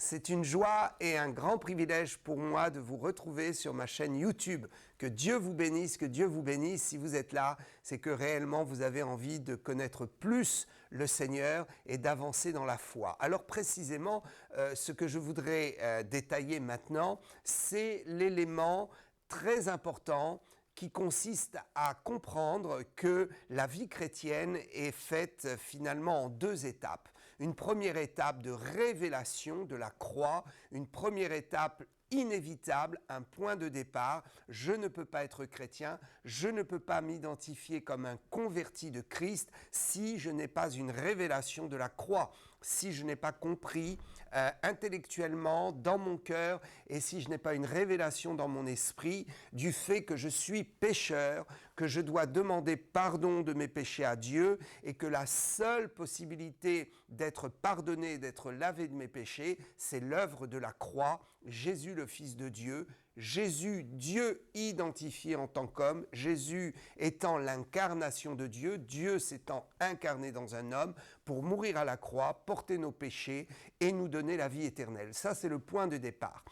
C'est une joie et un grand privilège pour moi de vous retrouver sur ma chaîne YouTube. Que Dieu vous bénisse, que Dieu vous bénisse. Si vous êtes là, c'est que réellement vous avez envie de connaître plus le Seigneur et d'avancer dans la foi. Alors précisément, ce que je voudrais détailler maintenant, c'est l'élément très important qui consiste à comprendre que la vie chrétienne est faite finalement en deux étapes. Une première étape de révélation de la croix, une première étape inévitable, un point de départ. Je ne peux pas être chrétien, je ne peux pas m'identifier comme un converti de Christ si je n'ai pas une révélation de la croix, si je n'ai pas compris intellectuellement dans mon cœur et si je n'ai pas une révélation dans mon esprit du fait que je suis pécheur, que je dois demander pardon de mes péchés à Dieu et que la seule possibilité d'être pardonné, d'être lavé de mes péchés, c'est l'œuvre de la croix, Jésus le Fils de Dieu, Jésus, Dieu identifié en tant qu'homme, Jésus étant l'incarnation de Dieu, Dieu s'étant incarné dans un homme pour mourir à la croix, porter nos péchés et nous donner la vie éternelle. Ça, c'est le point de départ.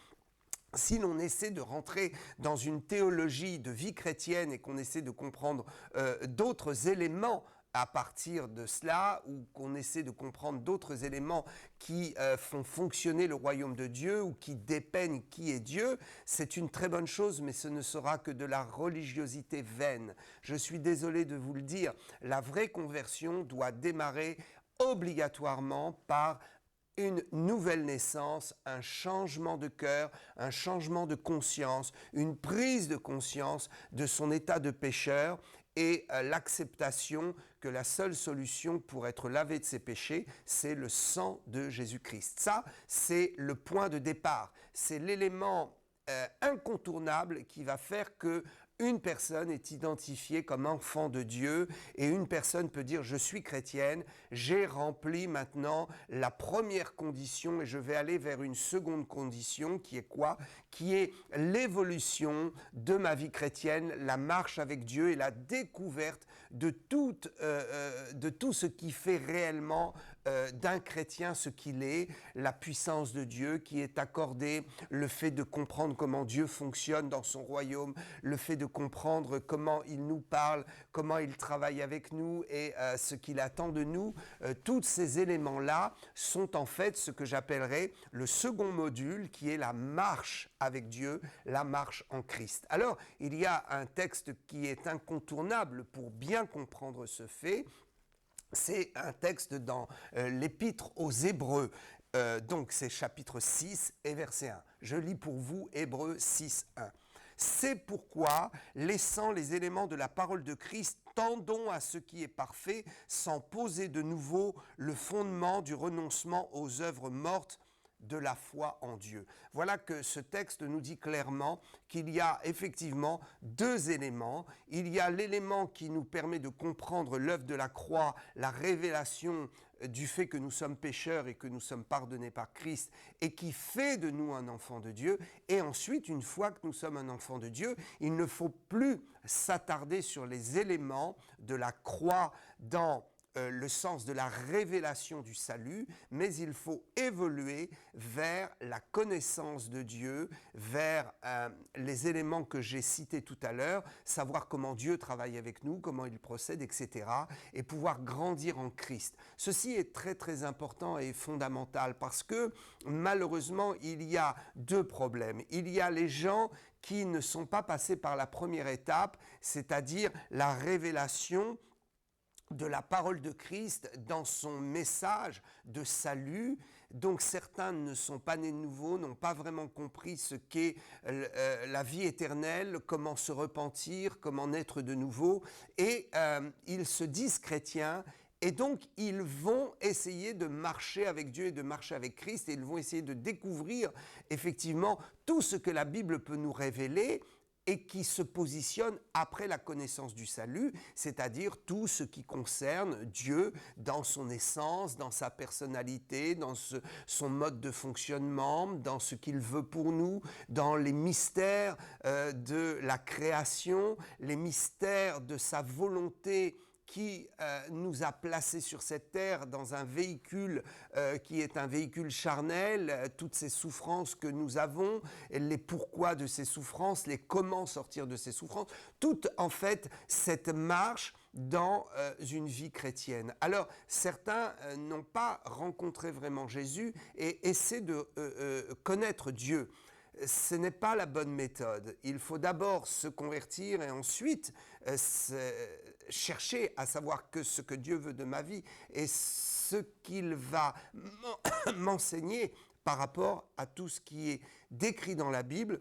Si l'on essaie de rentrer dans une théologie de vie chrétienne et qu'on essaie de comprendre d'autres éléments à partir de cela, ou qu'on essaie de comprendre d'autres éléments qui font fonctionner le royaume de Dieu ou qui dépeignent qui est Dieu, c'est une très bonne chose, mais ce ne sera que de la religiosité vaine. Je suis désolé de vous le dire, la vraie conversion doit démarrer obligatoirement par une nouvelle naissance, un changement de cœur, un changement de conscience, une prise de conscience de son état de pécheur et l'acceptation que la seule solution pour être lavé de ses péchés, c'est le sang de Jésus-Christ. Ça, c'est le point de départ. C'est l'élément incontournable qui va faire que une personne est identifiée comme enfant de Dieu et une personne peut dire « je suis chrétienne, j'ai rempli maintenant la première condition et je vais aller vers une seconde condition qui est quoi ? Qui est l'évolution de ma vie chrétienne, la marche avec Dieu et la découverte de tout ce qui fait réellement d'un chrétien ce qu'il est, la puissance de Dieu qui est accordée, le fait de comprendre comment Dieu fonctionne dans son royaume, le fait de comprendre comment il nous parle, comment il travaille avec nous et ce qu'il attend de nous. Tous ces éléments-là sont en fait ce que j'appellerais le second module qui est la marche avec Dieu, la marche en Christ. Alors, il y a un texte qui est incontournable pour bien comprendre ce fait. C'est un texte dans l'Épître aux Hébreux, donc c'est chapitre 6 et verset 1. Je lis pour vous Hébreux 6, 1. C'est pourquoi, laissant les éléments de la parole de Christ, tendons à ce qui est parfait, sans poser de nouveau le fondement du renoncement aux œuvres mortes de la foi en Dieu. Voilà que ce texte nous dit clairement qu'il y a effectivement deux éléments. Il y a l'élément qui nous permet de comprendre l'œuvre de la croix, la révélation du fait que nous sommes pécheurs et que nous sommes pardonnés par Christ et qui fait de nous un enfant de Dieu. Et ensuite, une fois que nous sommes un enfant de Dieu, il ne faut plus s'attarder sur les éléments de la croix dans le sens de la révélation du salut, mais il faut évoluer vers la connaissance de Dieu, vers les éléments que j'ai cités tout à l'heure, savoir comment Dieu travaille avec nous, comment il procède, etc., et pouvoir grandir en Christ. Ceci est très très important et fondamental parce que malheureusement, il y a deux problèmes. Il y a les gens qui ne sont pas passés par la première étape, c'est-à-dire la révélation de la parole de Christ dans son message de salut. Donc certains ne sont pas nés de nouveau, n'ont pas vraiment compris ce qu'est la vie éternelle, comment se repentir, comment naître de nouveau, et ils se disent chrétiens. Et donc, ils vont essayer de marcher avec Dieu et de marcher avec Christ, et ils vont essayer de découvrir effectivement tout ce que la Bible peut nous révéler, et qui se positionne après la connaissance du salut, c'est-à-dire tout ce qui concerne Dieu dans son essence, dans sa personnalité, dans son mode de fonctionnement, dans ce qu'il veut pour nous, dans les mystères de la création, les mystères de sa volonté qui nous a placés sur cette terre dans un véhicule qui est un véhicule charnel, toutes ces souffrances que nous avons, les pourquoi de ces souffrances, les comment sortir de ces souffrances, toute en fait cette marche dans une vie chrétienne. Alors certains n'ont pas rencontré vraiment Jésus et essaient de connaître Dieu. Ce n'est pas la bonne méthode. Il faut d'abord se convertir et ensuite chercher à savoir ce que Dieu veut de ma vie et ce qu'il va m'enseigner par rapport à tout ce qui est décrit dans la Bible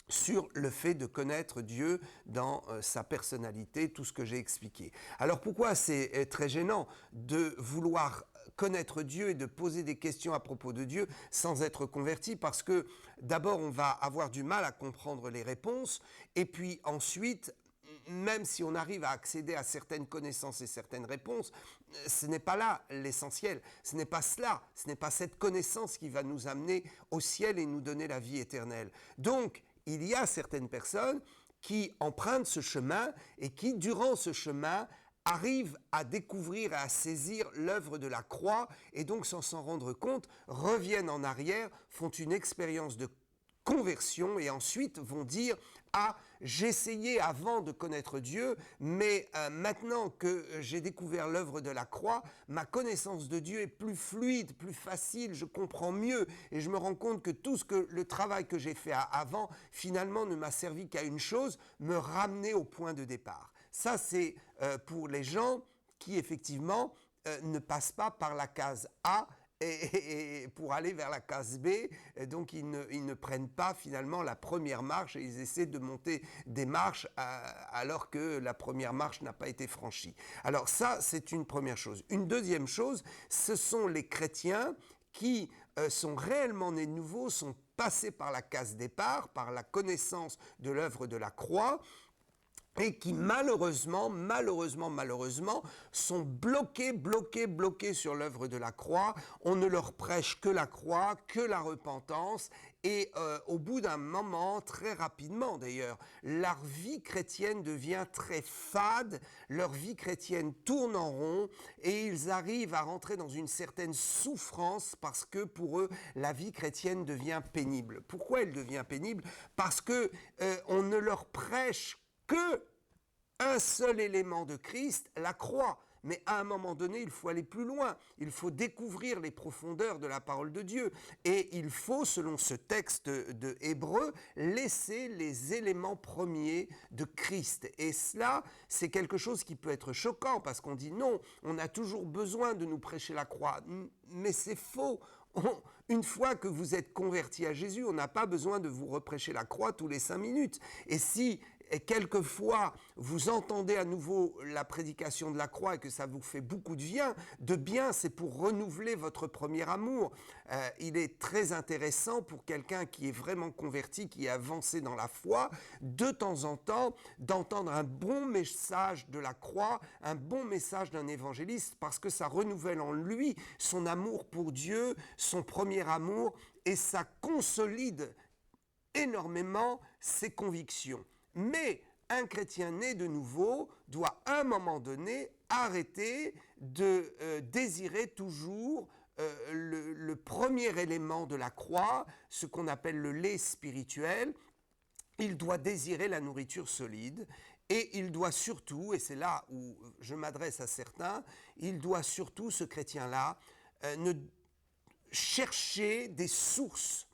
sur le fait de connaître Dieu dans sa personnalité, tout ce que j'ai expliqué. Alors pourquoi c'est très gênant de vouloir connaître Dieu et de poser des questions à propos de Dieu sans être converti? Parce que d'abord on va avoir du mal à comprendre les réponses et puis ensuite, même si on arrive à accéder à certaines connaissances et certaines réponses, ce n'est pas là l'essentiel. Ce n'est pas cela, ce n'est pas cette connaissance qui va nous amener au ciel et nous donner la vie éternelle. Donc, il y a certaines personnes qui empruntent ce chemin et qui, durant ce chemin, arrivent à découvrir et à saisir l'œuvre de la croix et donc, sans s'en rendre compte, reviennent en arrière, font une expérience de conversion et ensuite vont dire « Ah, j'essayais avant de connaître Dieu, mais maintenant que j'ai découvert l'œuvre de la croix, ma connaissance de Dieu est plus fluide, plus facile, je comprends mieux et je me rends compte que tout le travail que j'ai fait avant, finalement ne m'a servi qu'à une chose, me ramener au point de départ. » Ça, c'est pour les gens qui, effectivement, ne passent pas par la case A et pour aller vers la case B, donc ils ne prennent pas finalement la première marche et ils essaient de monter des marches alors que la première marche n'a pas été franchie. Alors ça, c'est une première chose. Une deuxième chose, ce sont les chrétiens qui sont réellement nés de nouveau, sont passés par la case départ, par la connaissance de l'œuvre de la croix, et qui malheureusement, sont bloqués sur l'œuvre de la croix. On ne leur prêche que la croix, que la repentance, et au bout d'un moment, très rapidement d'ailleurs, leur vie chrétienne devient très fade, leur vie chrétienne tourne en rond, et ils arrivent à rentrer dans une certaine souffrance parce que pour eux, la vie chrétienne devient pénible. Pourquoi elle devient pénible? Parce que on ne leur prêche que un seul élément de Christ, la croix. Mais à un moment donné, il faut aller plus loin. Il faut découvrir les profondeurs de la parole de Dieu. Et il faut, selon ce texte de Hébreux, laisser les éléments premiers de Christ. Et cela, c'est quelque chose qui peut être choquant parce qu'on dit non, on a toujours besoin de nous prêcher la croix. Mais c'est faux. Une fois que vous êtes converti à Jésus, on n'a pas besoin de vous reprêcher la croix tous les 5 minutes. Et si quelquefois vous entendez à nouveau la prédication de la croix et que ça vous fait beaucoup de bien, c'est pour renouveler votre premier amour. Il est très intéressant pour quelqu'un qui est vraiment converti, qui est avancé dans la foi, de temps en temps, d'entendre un bon message de la croix, un bon message d'un évangéliste, parce que ça renouvelle en lui son amour pour Dieu, son premier amour, et ça consolide énormément ses convictions. Mais un chrétien né de nouveau doit à un moment donné arrêter de désirer toujours le premier élément de la croix, ce qu'on appelle le lait spirituel. Il doit désirer la nourriture solide et il doit surtout, et c'est là où je m'adresse à certains, il doit surtout, ce chrétien-là, chercher des sources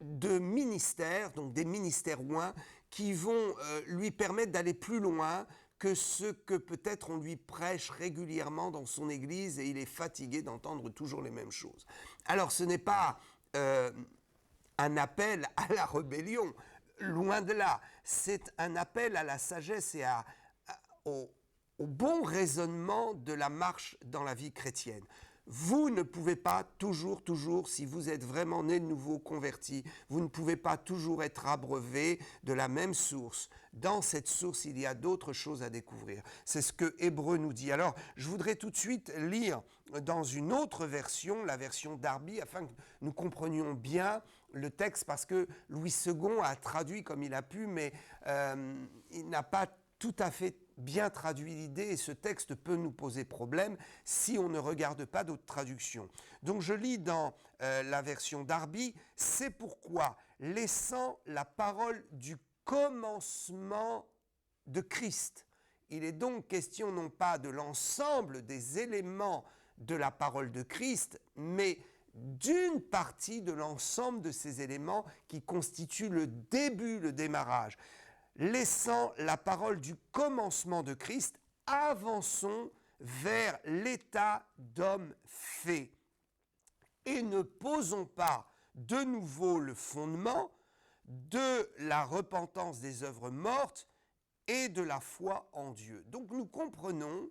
de ministères, donc des ministères oints, qui vont lui permettre d'aller plus loin que ce que peut-être on lui prêche régulièrement dans son église et il est fatigué d'entendre toujours les mêmes choses. Alors ce n'est pas un appel à la rébellion, loin de là, c'est un appel à la sagesse et au bon raisonnement de la marche dans la vie chrétienne. Vous ne pouvez pas toujours, si vous êtes vraiment né de nouveau, converti, vous ne pouvez pas toujours être abreuvé de la même source. Dans cette source, il y a d'autres choses à découvrir. C'est ce que Hébreux nous dit. Alors, je voudrais tout de suite lire dans une autre version, la version Darby, afin que nous comprenions bien le texte, parce que Louis II a traduit comme il a pu, mais il n'a pas tout à fait bien traduit l'idée et ce texte peut nous poser problème si on ne regarde pas d'autres traductions. Donc je lis dans la version Darby, « C'est pourquoi, laissant la parole du commencement de Christ », il est donc question non pas de l'ensemble des éléments de la parole de Christ, mais d'une partie de l'ensemble de ces éléments qui constituent le début, le démarrage. Laissant la parole du commencement de Christ, avançons vers l'état d'homme fait et ne posons pas de nouveau le fondement de la repentance des œuvres mortes et de la foi en Dieu. Donc nous comprenons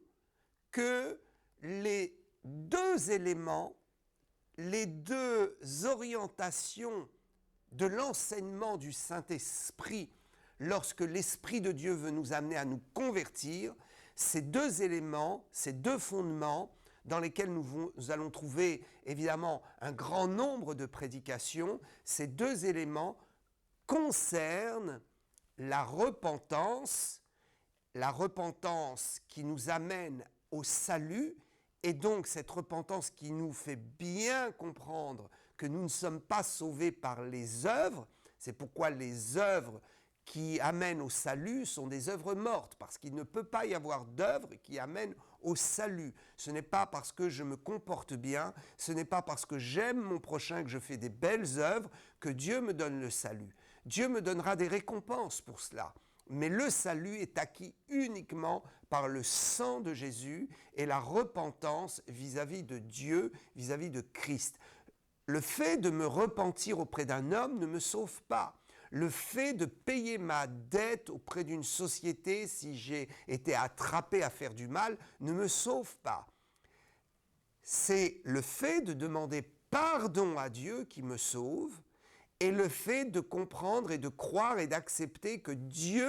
que les deux éléments, les deux orientations de l'enseignement du Saint-Esprit lorsque l'Esprit de Dieu veut nous amener à nous convertir, ces deux éléments, ces deux fondements dans lesquels nous allons trouver évidemment un grand nombre de prédications, ces deux éléments concernent la repentance qui nous amène au salut, et donc cette repentance qui nous fait bien comprendre que nous ne sommes pas sauvés par les œuvres. C'est pourquoi les œuvres qui amènent au salut sont des œuvres mortes, parce qu'il ne peut pas y avoir d'œuvres qui amènent au salut. Ce n'est pas parce que je me comporte bien, ce n'est pas parce que j'aime mon prochain, que je fais des belles œuvres, que Dieu me donne le salut. Dieu me donnera des récompenses pour cela. Mais le salut est acquis uniquement par le sang de Jésus et la repentance vis-à-vis de Dieu, vis-à-vis de Christ. Le fait de me repentir auprès d'un homme ne me sauve pas. Le fait de payer ma dette auprès d'une société si j'ai été attrapé à faire du mal ne me sauve pas. C'est le fait de demander pardon à Dieu qui me sauve, et le fait de comprendre et de croire et d'accepter que Dieu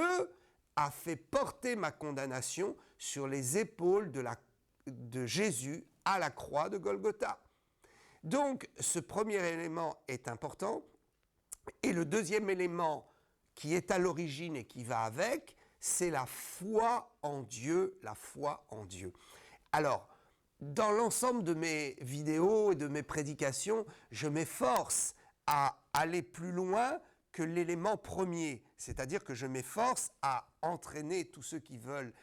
a fait porter ma condamnation sur les épaules de Jésus à la croix de Golgotha. Donc, ce premier élément est important. Et le deuxième élément qui est à l'origine et qui va avec, c'est la foi en Dieu, la foi en Dieu. Alors, dans l'ensemble de mes vidéos et de mes prédications, je m'efforce à aller plus loin que l'élément premier, c'est-à-dire que je m'efforce à entraîner tous ceux qui veulent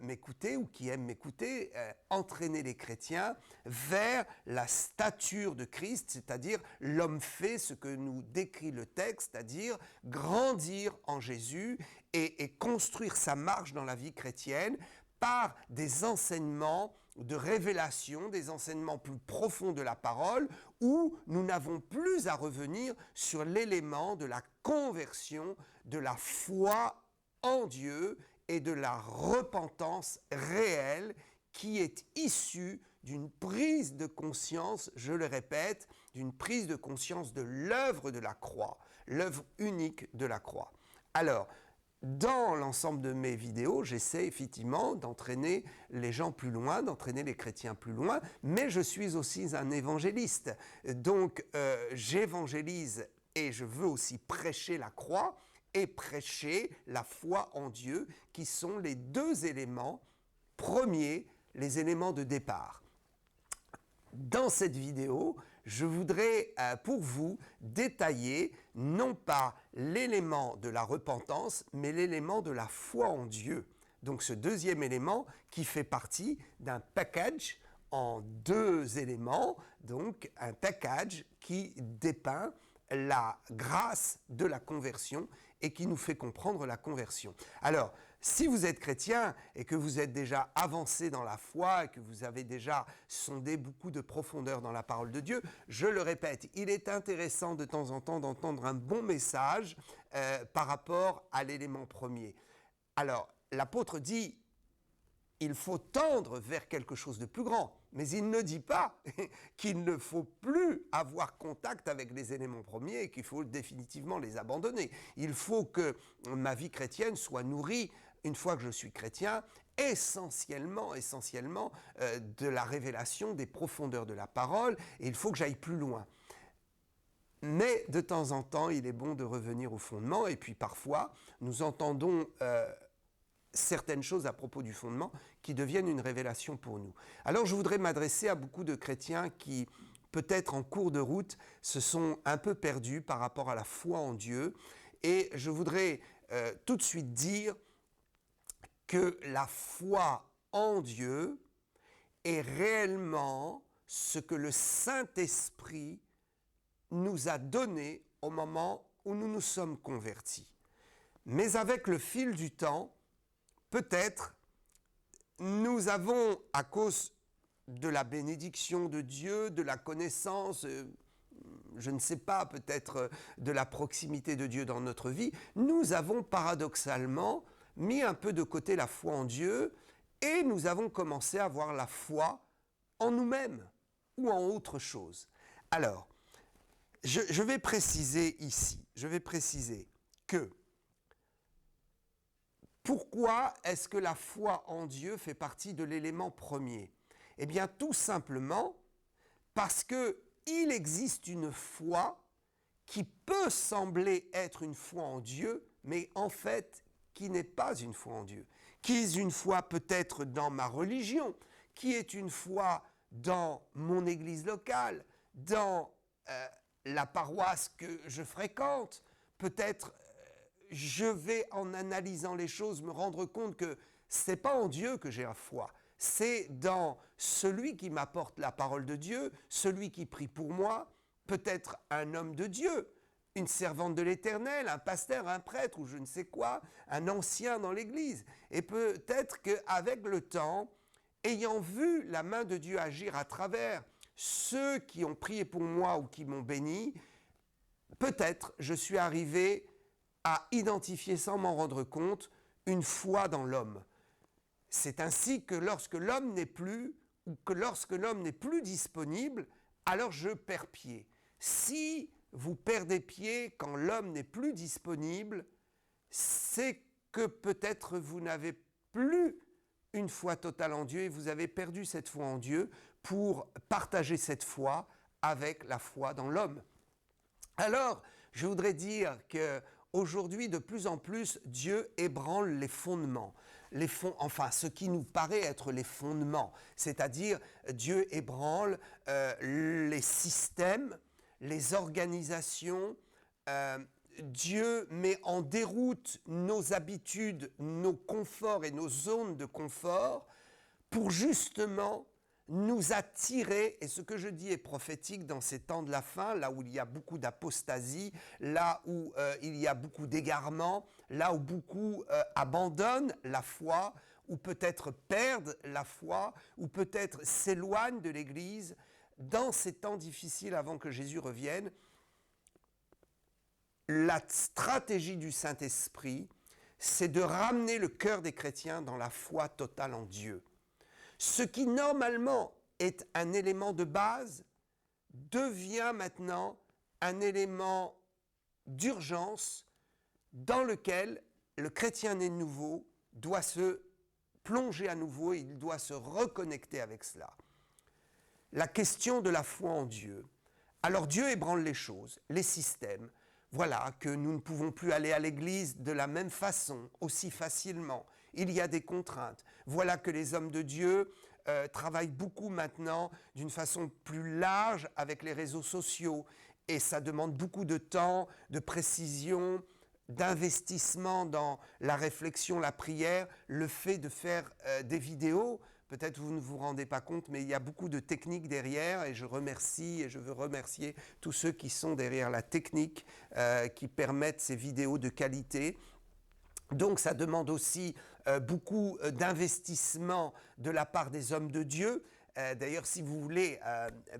m'écouter ou qui aiment m'écouter, entraîner les chrétiens vers la stature de Christ, c'est-à-dire l'homme fait, ce que nous décrit le texte, c'est-à-dire grandir en Jésus et construire sa marche dans la vie chrétienne par des enseignements de révélation, des enseignements plus profonds de la parole, où nous n'avons plus à revenir sur l'élément de la conversion, de la foi en Dieu et de la repentance réelle qui est issue d'une prise de conscience, je le répète, d'une prise de conscience de l'œuvre de la croix, l'œuvre unique de la croix. Alors, dans l'ensemble de mes vidéos, j'essaie effectivement d'entraîner les gens plus loin, d'entraîner les chrétiens plus loin, mais je suis aussi un évangéliste. Donc, j'évangélise et je veux aussi prêcher la croix et prêcher la foi en Dieu, qui sont les deux éléments premiers, les éléments de départ. Dans cette vidéo, je voudrais pour vous détailler non pas l'élément de la repentance, mais l'élément de la foi en Dieu. Donc ce deuxième élément qui fait partie d'un package en deux éléments, donc un package qui dépeint la grâce de la conversion et qui nous fait comprendre la conversion. Alors, si vous êtes chrétien et que vous êtes déjà avancé dans la foi et que vous avez déjà sondé beaucoup de profondeur dans la parole de Dieu, je le répète, il est intéressant de temps en temps d'entendre un bon message par rapport à l'élément premier. Alors, l'apôtre dit, il faut tendre vers quelque chose de plus grand, mais il ne dit pas qu'il ne faut plus avoir contact avec les éléments premiers et qu'il faut définitivement les abandonner. Il faut que ma vie chrétienne soit nourrie, une fois que je suis chrétien, essentiellement de la révélation des profondeurs de la parole, et il faut que j'aille plus loin. Mais de temps en temps, il est bon de revenir au fondement, et puis parfois, nous entendons certaines choses à propos du fondement qui deviennent une révélation pour nous. Alors je voudrais m'adresser à beaucoup de chrétiens qui, peut-être en cours de route, se sont un peu perdus par rapport à la foi en Dieu. Et je voudrais tout de suite dire que la foi en Dieu est réellement ce que le Saint-Esprit nous a donné au moment où nous nous sommes convertis. Mais avec le fil du temps, peut-être, nous avons, à cause de la bénédiction de Dieu, de la connaissance, je ne sais pas, peut-être de la proximité de Dieu dans notre vie, nous avons paradoxalement mis un peu de côté la foi en Dieu et nous avons commencé à avoir la foi en nous-mêmes ou en autre chose. Alors, je vais préciser ici, que pourquoi est-ce que la foi en Dieu fait partie de l'élément premier? Eh bien, tout simplement parce qu'il existe une foi qui peut sembler être une foi en Dieu, mais en fait, qui n'est pas une foi en Dieu. Qui est une foi peut-être dans ma religion, qui est une foi dans mon église locale, dans la paroisse que je fréquente. Peut-être je vais, en analysant les choses, me rendre compte que ce n'est pas en Dieu que j'ai la foi. C'est dans celui qui m'apporte la parole de Dieu, celui qui prie pour moi, peut-être un homme de Dieu, une servante de l'Éternel, un pasteur, un prêtre ou je ne sais quoi, un ancien dans l'Église. Et peut-être qu'avec le temps, ayant vu la main de Dieu agir à travers ceux qui ont prié pour moi ou qui m'ont béni, peut-être je suis arrivé à identifier sans m'en rendre compte une foi dans l'homme. C'est ainsi que lorsque l'homme n'est plus, ou que lorsque l'homme n'est plus disponible, alors je perds pied. Si vous perdez pied quand l'homme n'est plus disponible, c'est que peut-être vous n'avez plus une foi totale en Dieu et vous avez perdu cette foi en Dieu pour partager cette foi avec la foi dans l'homme. Alors, je voudrais dire qu'aujourd'hui, de plus en plus, Dieu ébranle les fondements. Enfin, ce qui nous paraît être les fondements, c'est-à-dire Dieu ébranle les systèmes, les organisations, Dieu met en déroute nos habitudes, nos conforts et nos zones de confort pour justement nous attirer, et ce que je dis est prophétique dans ces temps de la fin, là où il y a beaucoup d'apostasie, là où il y a beaucoup d'égarements, là où beaucoup abandonnent la foi, ou peut-être perdent la foi, ou peut-être s'éloignent de l'Église. Dans ces temps difficiles avant que Jésus revienne, la stratégie du Saint-Esprit, c'est de ramener le cœur des chrétiens dans la foi totale en Dieu. Ce qui normalement est un élément de base devient maintenant un élément d'urgence dans lequel le chrétien né de nouveau doit se plonger à nouveau, il doit se reconnecter avec cela. La question de la foi en Dieu. Alors Dieu ébranle les choses, les systèmes. Voilà que nous ne pouvons plus aller à l'église de la même façon, aussi facilement. Il y a des contraintes. Voilà que les hommes de Dieu travaillent beaucoup maintenant d'une façon plus large avec les réseaux sociaux. Et ça demande beaucoup de temps, de précision, d'investissement dans la réflexion, la prière, le fait de faire des vidéos. Peut-être vous ne vous rendez pas compte, mais il y a beaucoup de techniques derrière et je veux remercier tous ceux qui sont derrière la technique qui permettent ces vidéos de qualité. Donc ça demande aussi beaucoup d'investissement de la part des hommes de Dieu. D'ailleurs, si vous voulez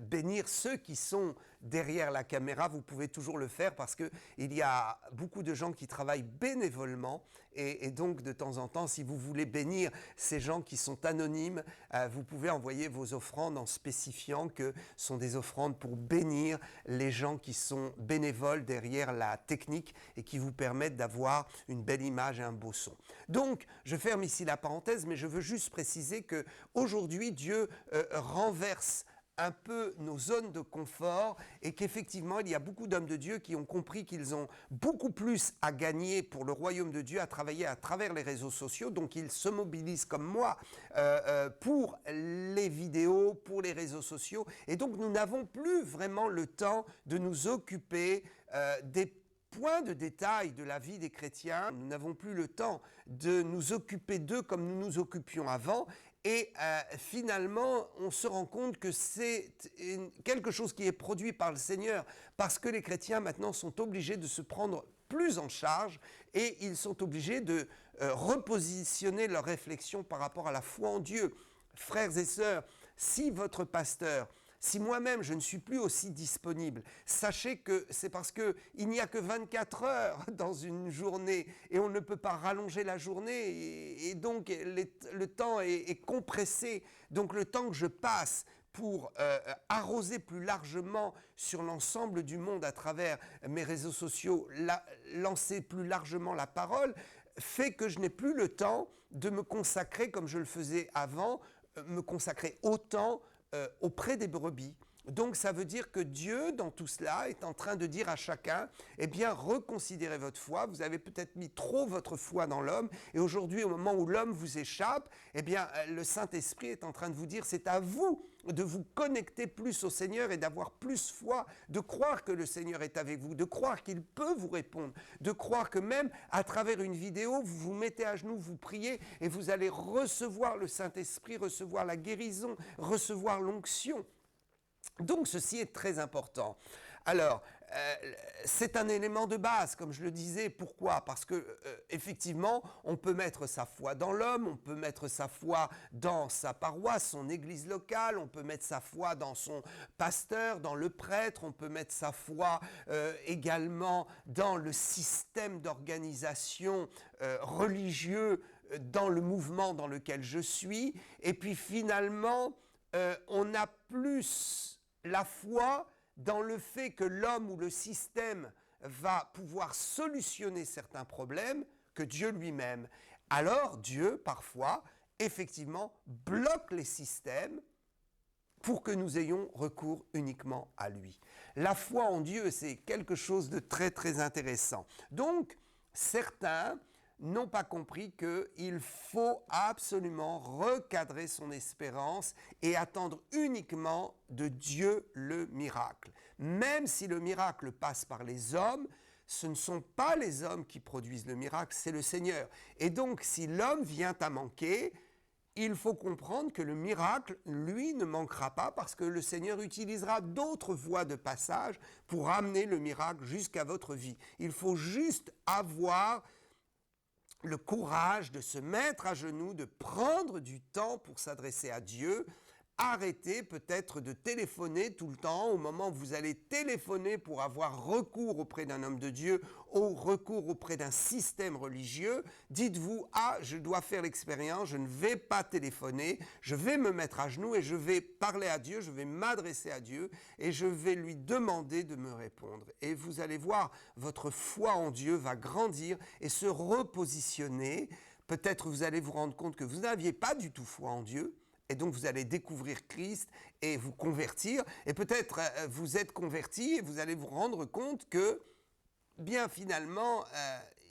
bénir ceux qui sont derrière la caméra, vous pouvez toujours le faire parce qu'il y a beaucoup de gens qui travaillent bénévolement et donc de temps en temps, si vous voulez bénir ces gens qui sont anonymes, vous pouvez envoyer vos offrandes en spécifiant que ce sont des offrandes pour bénir les gens qui sont bénévoles derrière la technique et qui vous permettent d'avoir une belle image et un beau son. Donc, je ferme ici la parenthèse, mais je veux juste préciser qu'aujourd'hui, Dieu renverse un peu nos zones de confort et qu'effectivement, il y a beaucoup d'hommes de Dieu qui ont compris qu'ils ont beaucoup plus à gagner pour le royaume de Dieu à travailler à travers les réseaux sociaux. Donc, ils se mobilisent comme moi pour les vidéos, pour les réseaux sociaux. Et donc, nous n'avons plus vraiment le temps de nous occuper des points de détail de la vie des chrétiens. Nous n'avons plus le temps de nous occuper d'eux comme nous nous occupions avant. Et finalement, on se rend compte que c'est quelque chose qui est produit par le Seigneur parce que les chrétiens maintenant sont obligés de se prendre plus en charge et ils sont obligés de repositionner leur réflexion par rapport à la foi en Dieu. Frères et sœurs, si votre pasteur, si moi-même je ne suis plus aussi disponible, sachez que c'est parce qu'il n'y a que 24 heures dans une journée et on ne peut pas rallonger la journée et donc le temps est compressé. Donc le temps que je passe pour arroser plus largement sur l'ensemble du monde à travers mes réseaux sociaux, lancer plus largement la parole, fait que je n'ai plus le temps de me consacrer comme je le faisais avant, me consacrer autant auprès des brebis. Donc ça veut dire que Dieu, dans tout cela, est en train de dire à chacun, eh bien, reconsidérez votre foi. Vous avez peut-être mis trop votre foi dans l'homme. Et aujourd'hui, au moment où l'homme vous échappe, eh bien, le Saint-Esprit est en train de vous dire, c'est à vous de vous connecter plus au Seigneur et d'avoir plus foi, de croire que le Seigneur est avec vous, de croire qu'il peut vous répondre, de croire que même à travers une vidéo, vous vous mettez à genoux, vous priez et vous allez recevoir le Saint-Esprit, recevoir la guérison, recevoir l'onction. Donc ceci est très important. Alors, c'est un élément de base, comme je le disais. Pourquoi? Parce que effectivement, on peut mettre sa foi dans l'homme, on peut mettre sa foi dans sa paroisse, son église locale, on peut mettre sa foi dans son pasteur, dans le prêtre, on peut mettre sa foi également dans le système d'organisation religieux, dans le mouvement dans lequel je suis. Et puis finalement, on a plus la foi dans le fait que l'homme ou le système va pouvoir solutionner certains problèmes que Dieu lui-même. Alors Dieu, parfois, effectivement, bloque les systèmes pour que nous ayons recours uniquement à lui. La foi en Dieu, c'est quelque chose de très très intéressant. Donc, certains n'ont pas compris qu'il faut absolument recadrer son espérance et attendre uniquement de Dieu le miracle. Même si le miracle passe par les hommes, ce ne sont pas les hommes qui produisent le miracle, c'est le Seigneur. Et donc, si l'homme vient à manquer, il faut comprendre que le miracle, lui, ne manquera pas parce que le Seigneur utilisera d'autres voies de passage pour amener le miracle jusqu'à votre vie. Il faut juste avoir le courage de se mettre à genoux, de prendre du temps pour s'adresser à Dieu. Arrêtez peut-être de téléphoner tout le temps au moment où vous allez téléphoner pour avoir recours auprès d'un homme de Dieu ou recours auprès d'un système religieux. Dites-vous, je dois faire l'expérience, je ne vais pas téléphoner, je vais me mettre à genoux et je vais parler à Dieu, je vais m'adresser à Dieu et je vais lui demander de me répondre. Et vous allez voir, votre foi en Dieu va grandir et se repositionner. Peut-être vous allez vous rendre compte que vous n'aviez pas du tout foi en Dieu. Et donc vous allez découvrir Christ et vous convertir. Et peut-être vous êtes converti et vous allez vous rendre compte que, bien finalement,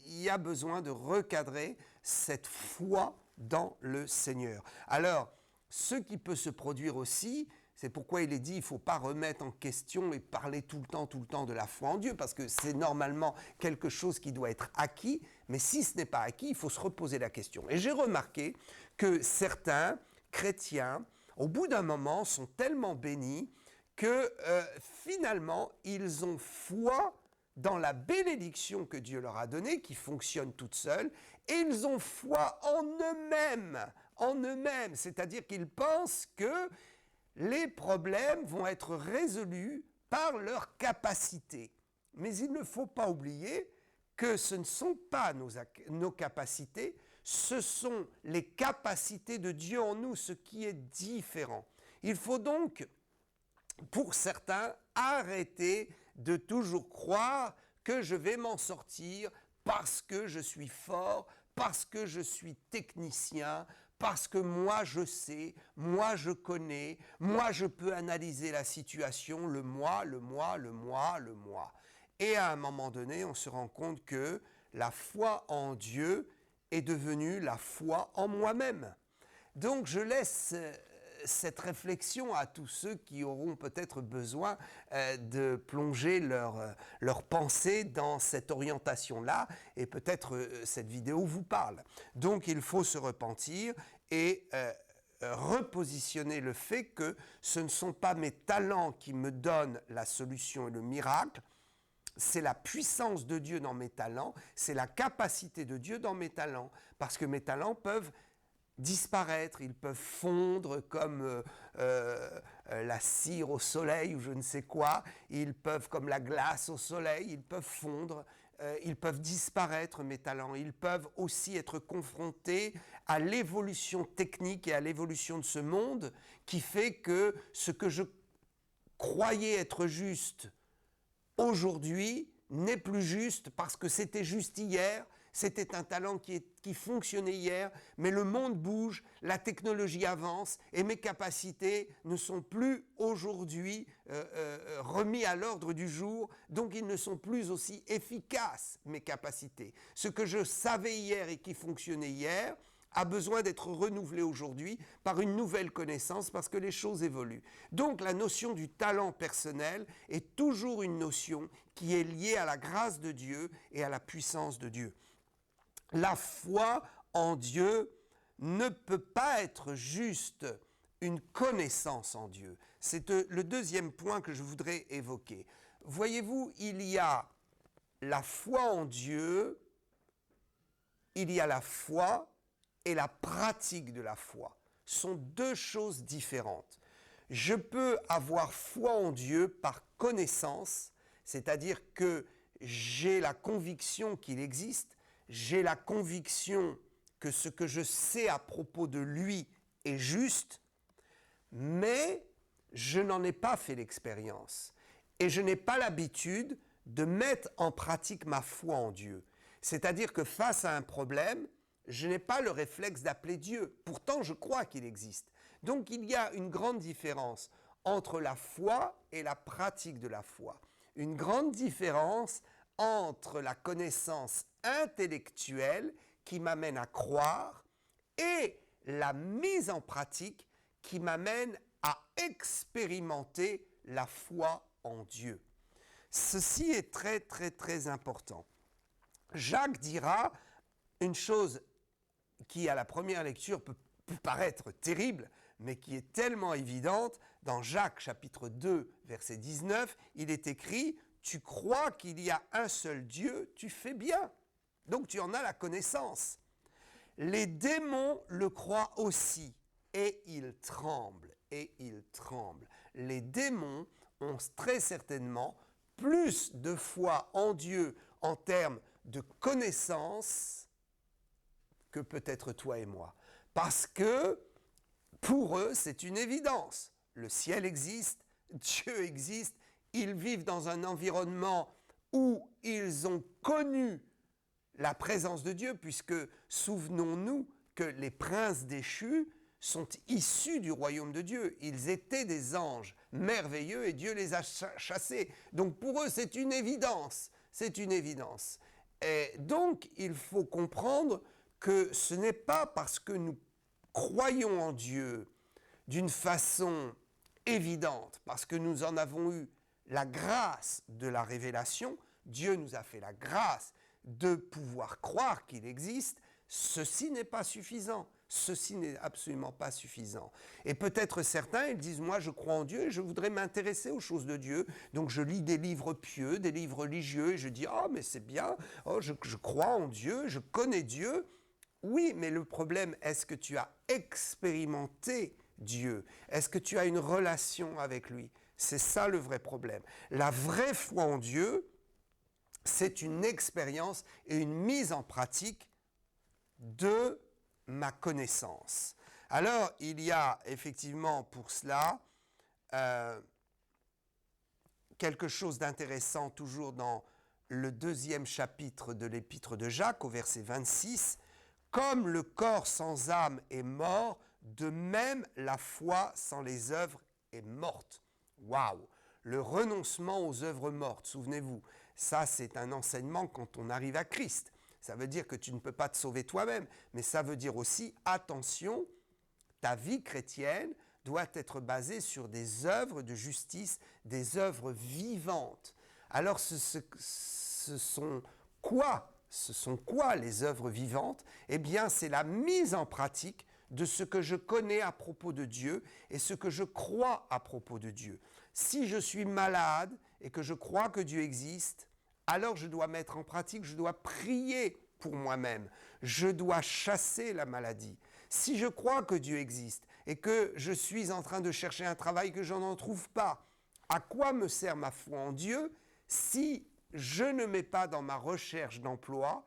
il y a besoin de recadrer cette foi dans le Seigneur. Alors, ce qui peut se produire aussi, c'est pourquoi il est dit, il ne faut pas remettre en question et parler tout le temps de la foi en Dieu, parce que c'est normalement quelque chose qui doit être acquis, mais si ce n'est pas acquis, il faut se reposer la question. Et j'ai remarqué que certains chrétiens, au bout d'un moment, sont tellement bénis que finalement, ils ont foi dans la bénédiction que Dieu leur a donnée, qui fonctionne toute seule, et ils ont foi en eux-mêmes, c'est-à-dire qu'ils pensent que les problèmes vont être résolus par leur capacité. Mais il ne faut pas oublier que ce ne sont pas nos capacités, ce sont les capacités de Dieu en nous, ce qui est différent. Il faut donc, pour certains, arrêter de toujours croire que je vais m'en sortir parce que je suis fort, parce que je suis technicien, parce que moi je sais, moi je connais, moi je peux analyser la situation, le moi, le moi, le moi, le moi. Et à un moment donné, on se rend compte que la foi en Dieu est devenue la foi en moi-même. Donc je laisse cette réflexion à tous ceux qui auront peut-être besoin de plonger leur pensée dans cette orientation-là, et peut-être cette vidéo vous parle. Donc il faut se repentir et repositionner le fait que ce ne sont pas mes talents qui me donnent la solution et le miracle, c'est la puissance de Dieu dans mes talents, c'est la capacité de Dieu dans mes talents, parce que mes talents peuvent disparaître, ils peuvent fondre comme la cire au soleil ou je ne sais quoi, ils peuvent, comme la glace au soleil, ils peuvent fondre, ils peuvent disparaître mes talents, ils peuvent aussi être confrontés à l'évolution technique et à l'évolution de ce monde qui fait que ce que je croyais être juste aujourd'hui n'est plus juste parce que c'était juste hier, c'était un talent qui fonctionnait hier, mais le monde bouge, la technologie avance et mes capacités ne sont plus aujourd'hui remis à l'ordre du jour, donc ils ne sont plus aussi efficaces, mes capacités. Ce que je savais hier et qui fonctionnait hier a besoin d'être renouvelé aujourd'hui par une nouvelle connaissance parce que les choses évoluent. Donc la notion du talent personnel est toujours une notion qui est liée à la grâce de Dieu et à la puissance de Dieu. La foi en Dieu ne peut pas être juste une connaissance en Dieu. C'est le deuxième point que je voudrais évoquer. Voyez-vous, il y a la foi en Dieu, il y a la foi et la pratique de la foi. Sont deux choses différentes. Je peux avoir foi en Dieu par connaissance, c'est-à-dire que j'ai la conviction qu'il existe, j'ai la conviction que ce que je sais à propos de lui est juste, mais je n'en ai pas fait l'expérience. Et je n'ai pas l'habitude de mettre en pratique ma foi en Dieu. C'est-à-dire que face à un problème, je n'ai pas le réflexe d'appeler Dieu. Pourtant, je crois qu'il existe. Donc, il y a une grande différence entre la foi et la pratique de la foi. Une grande différence entre la connaissance intellectuelle qui m'amène à croire et la mise en pratique qui m'amène à expérimenter la foi en Dieu. Ceci est très, très, très important. Jacques dira une chose qui, à la première lecture, peut paraître terrible, mais qui est tellement évidente. Dans Jacques chapitre 2, verset 19, il est écrit « Tu crois qu'il y a un seul Dieu, tu fais bien. » Donc tu en as la connaissance. Les démons le croient aussi, et ils tremblent, et ils tremblent. Les démons ont très certainement plus de foi en Dieu en termes de connaissance que peut-être toi et moi. Parce que pour eux, c'est une évidence. Le ciel existe, Dieu existe, ils vivent dans un environnement où ils ont connu la présence de Dieu, puisque souvenons-nous que les princes déchus sont issus du royaume de Dieu. Ils étaient des anges merveilleux et Dieu les a chassés. Donc pour eux, c'est une évidence. C'est une évidence. Et donc, il faut comprendre que ce n'est pas parce que nous croyons en Dieu d'une façon évidente, parce que nous en avons eu la grâce de la révélation, Dieu nous a fait la grâce de pouvoir croire qu'il existe, ceci n'est pas suffisant. Ceci n'est absolument pas suffisant. Et peut-être certains, ils disent, moi je crois en Dieu et je voudrais m'intéresser aux choses de Dieu. Donc je lis des livres pieux, des livres religieux et je dis, oh mais c'est bien, oh, je crois en Dieu, je connais Dieu. Oui, mais le problème, est-ce que tu as expérimenté Dieu? Est-ce que tu as une relation avec lui? C'est ça le vrai problème. La vraie foi en Dieu, c'est une expérience et une mise en pratique de ma connaissance. Alors, il y a effectivement pour cela quelque chose d'intéressant toujours dans le 2e chapitre de l'épître de Jacques, au verset 26, Comme le corps sans âme est mort, de même la foi sans les œuvres est morte. Waouh! Le renoncement aux œuvres mortes, souvenez-vous, ça c'est un enseignement quand on arrive à Christ. Ça veut dire que tu ne peux pas te sauver toi-même, mais ça veut dire aussi, attention, ta vie chrétienne doit être basée sur des œuvres de justice, des œuvres vivantes. Alors ce sont quoi? Ce sont quoi les œuvres vivantes? Eh bien, c'est la mise en pratique de ce que je connais à propos de Dieu et ce que je crois à propos de Dieu. Si je suis malade et que je crois que Dieu existe, alors je dois mettre en pratique, je dois prier pour moi-même, je dois chasser la maladie. Si je crois que Dieu existe et que je suis en train de chercher un travail que je n'en trouve pas, à quoi me sert ma foi en Dieu si je ne mets pas dans ma recherche d'emploi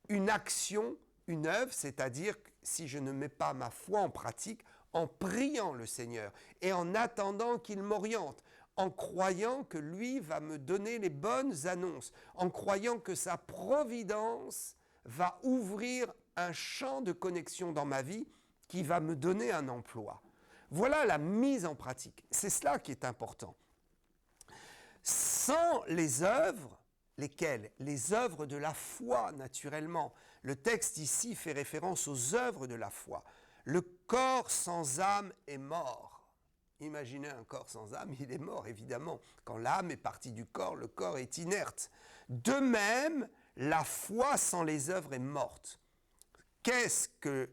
une action, une œuvre, c'est-à-dire si je ne mets pas ma foi en pratique en priant le Seigneur et en attendant qu'il m'oriente, en croyant que lui va me donner les bonnes annonces, en croyant que sa providence va ouvrir un champ de connexion dans ma vie qui va me donner un emploi. Voilà la mise en pratique. C'est cela qui est important. Sans les œuvres, lesquelles? Les œuvres de la foi, naturellement. Le texte ici fait référence aux œuvres de la foi. Le corps sans âme est mort. Imaginez un corps sans âme, il est mort, évidemment. Quand l'âme est partie du corps, le corps est inerte. De même, la foi sans les œuvres est morte. Qu'est-ce que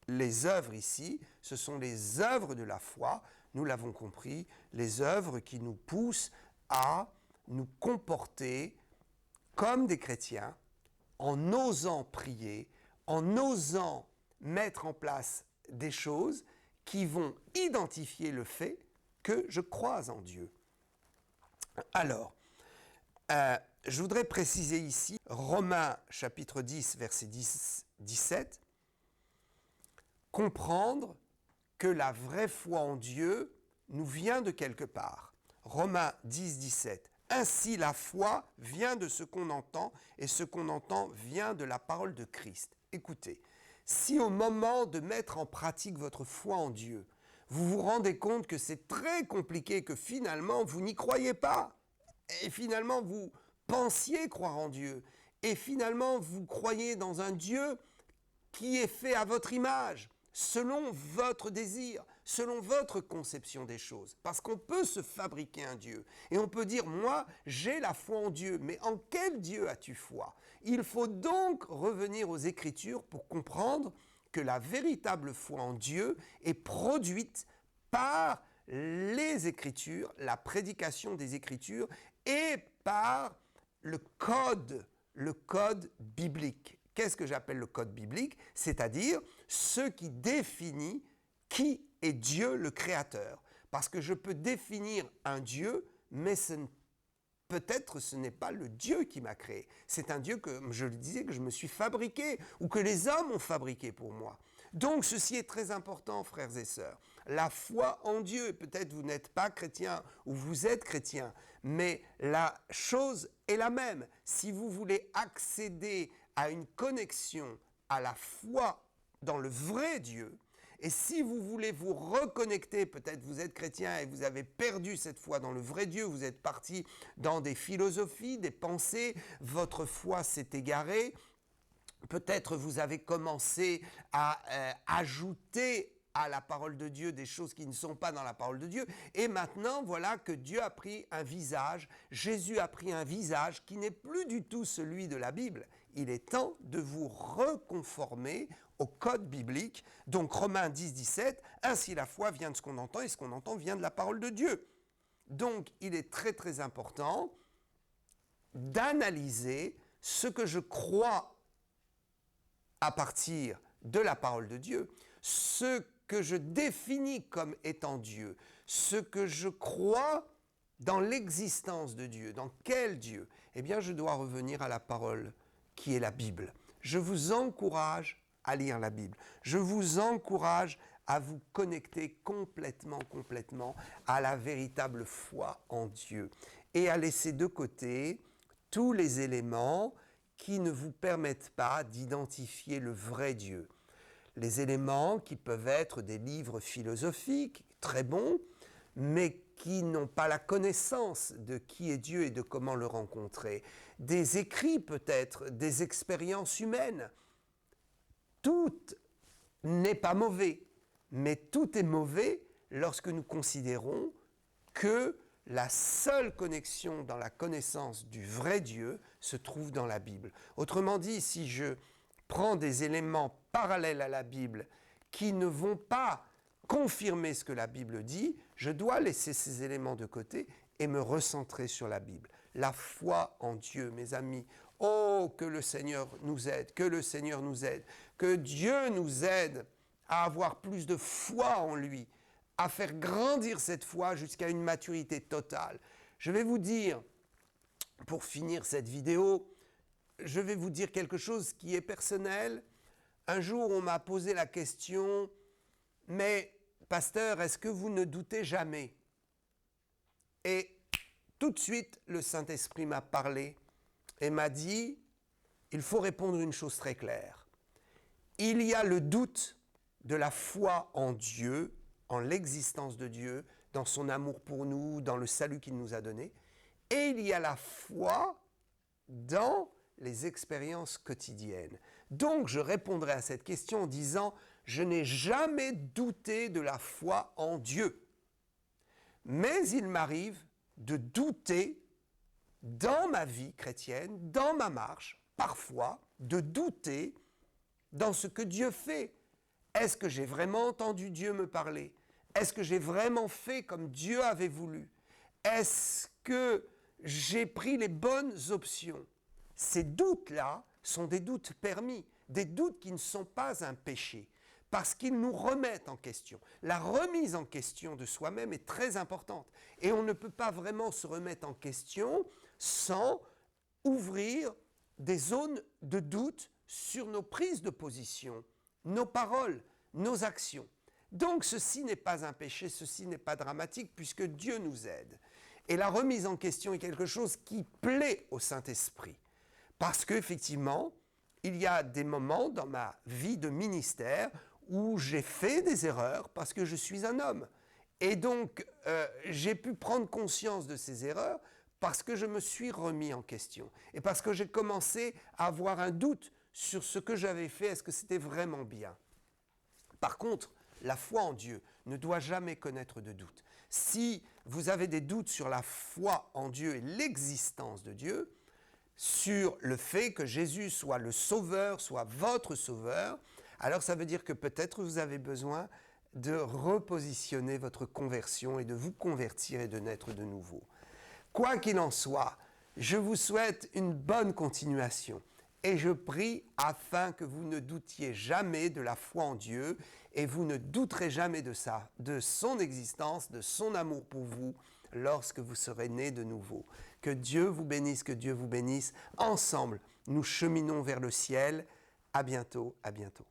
les œuvres ici? Ce sont les œuvres de la foi, nous l'avons compris, les œuvres qui nous poussent à nous comporter comme des chrétiens, en osant prier, en osant mettre en place des choses qui vont identifier le fait que je crois en Dieu. Alors, je voudrais préciser ici, Romains chapitre 10, verset 17, comprendre que la vraie foi en Dieu nous vient de quelque part. Romains 10, 17. Ainsi la foi vient de ce qu'on entend et ce qu'on entend vient de la parole de Christ. Écoutez, si au moment de mettre en pratique votre foi en Dieu, vous vous rendez compte que c'est très compliqué, que finalement vous n'y croyez pas, et finalement vous pensiez croire en Dieu, et finalement vous croyez dans un Dieu qui est fait à votre image, selon votre désir, selon votre conception des choses. Parce qu'on peut se fabriquer un Dieu. Et on peut dire, moi, j'ai la foi en Dieu. Mais en quel Dieu as-tu foi? Il faut donc revenir aux Écritures pour comprendre que la véritable foi en Dieu est produite par les Écritures, la prédication des Écritures, et par le code biblique. Qu'est-ce que j'appelle le code biblique? C'est-à-dire ce qui définit qui est Dieu le Créateur. Parce que je peux définir un Dieu, mais peut-être ce n'est pas le Dieu qui m'a créé. C'est un Dieu que, je le disais, que je me suis fabriqué ou que les hommes ont fabriqué pour moi. Donc ceci est très important, frères et sœurs. La foi en Dieu, peut-être vous n'êtes pas chrétien ou vous êtes chrétien, mais la chose est la même. Si vous voulez accéder à une connexion à la foi dans le vrai Dieu, et si vous voulez vous reconnecter, peut-être vous êtes chrétien et vous avez perdu cette foi dans le vrai Dieu, vous êtes parti dans des philosophies, des pensées, votre foi s'est égarée, peut-être vous avez commencé à ajouter à la parole de Dieu des choses qui ne sont pas dans la parole de Dieu. Et maintenant, voilà que Dieu a pris un visage, Jésus a pris un visage qui n'est plus du tout celui de la Bible. Il est temps de vous reconformer au code biblique. Donc Romains 10, 17, ainsi la foi vient de ce qu'on entend et ce qu'on entend vient de la parole de Dieu. Donc il est très très important d'analyser ce que je crois à partir de la parole de Dieu, ce que je définis comme étant Dieu, ce que je crois dans l'existence de Dieu. Dans quel Dieu? Eh bien, je dois revenir à la parole qui est la Bible. Je vous encourage à lire la Bible. Je vous encourage à vous connecter complètement à la véritable foi en Dieu et à laisser de côté tous les éléments qui ne vous permettent pas d'identifier le vrai Dieu. Les éléments qui peuvent être des livres philosophiques, très bons, mais qui n'ont pas la connaissance de qui est Dieu et de comment le rencontrer. Des écrits peut-être, des expériences humaines. Tout n'est pas mauvais, mais tout est mauvais lorsque nous considérons que la seule connexion dans la connaissance du vrai Dieu se trouve dans la Bible. Autrement dit, si je prends des éléments parallèles à la Bible qui ne vont pas confirmer ce que la Bible dit, je dois laisser ces éléments de côté et me recentrer sur la Bible. La foi en Dieu, mes amis. Oh, que le Seigneur nous aide, que le Seigneur nous aide, que Dieu nous aide à avoir plus de foi en lui, à faire grandir cette foi jusqu'à une maturité totale. Je vais vous dire, pour finir cette vidéo, je vais vous dire quelque chose qui est personnel. Un jour, on m'a posé la question, mais pasteur, est-ce que vous ne doutez jamais? Et tout de suite, le Saint-Esprit m'a parlé et m'a dit, il faut répondre une chose très claire. Il y a le doute de la foi en Dieu, en l'existence de Dieu, dans son amour pour nous, dans le salut qu'il nous a donné. Et il y a la foi dans les expériences quotidiennes. Donc, je répondrai à cette question en disant, je n'ai jamais douté de la foi en Dieu. Mais il m'arrive de douter dans ma vie chrétienne, dans ma marche, parfois, de douter dans ce que Dieu fait. Est-ce que j'ai vraiment entendu Dieu me parler? Est-ce que j'ai vraiment fait comme Dieu avait voulu? Est-ce que j'ai pris les bonnes options? Ces doutes-là sont des doutes permis, des doutes qui ne sont pas un péché, parce qu'ils nous remettent en question. La remise en question de soi-même est très importante. Et on ne peut pas vraiment se remettre en question sans ouvrir des zones de doute sur nos prises de position, nos paroles, nos actions. Donc ceci n'est pas un péché, ceci n'est pas dramatique puisque Dieu nous aide. Et la remise en question est quelque chose qui plaît au Saint-Esprit. Parce qu'effectivement, il y a des moments dans ma vie de ministère où j'ai fait des erreurs parce que je suis un homme. Et donc, j'ai pu prendre conscience de ces erreurs parce que je me suis remis en question. Et parce que j'ai commencé à avoir un doute sur ce que j'avais fait, est-ce que c'était vraiment bien? Par contre, la foi en Dieu ne doit jamais connaître de doute. Si vous avez des doutes sur la foi en Dieu et l'existence de Dieu, sur le fait que Jésus soit le Sauveur, soit votre Sauveur, alors ça veut dire que peut-être vous avez besoin de repositionner votre conversion et de vous convertir et de naître de nouveau. Quoi qu'il en soit, je vous souhaite une bonne continuation et je prie afin que vous ne doutiez jamais de la foi en Dieu et vous ne douterez jamais de son existence, de son amour pour vous lorsque vous serez nés de nouveau. Que Dieu vous bénisse, que Dieu vous bénisse. Ensemble, nous cheminons vers le ciel. À bientôt, à bientôt.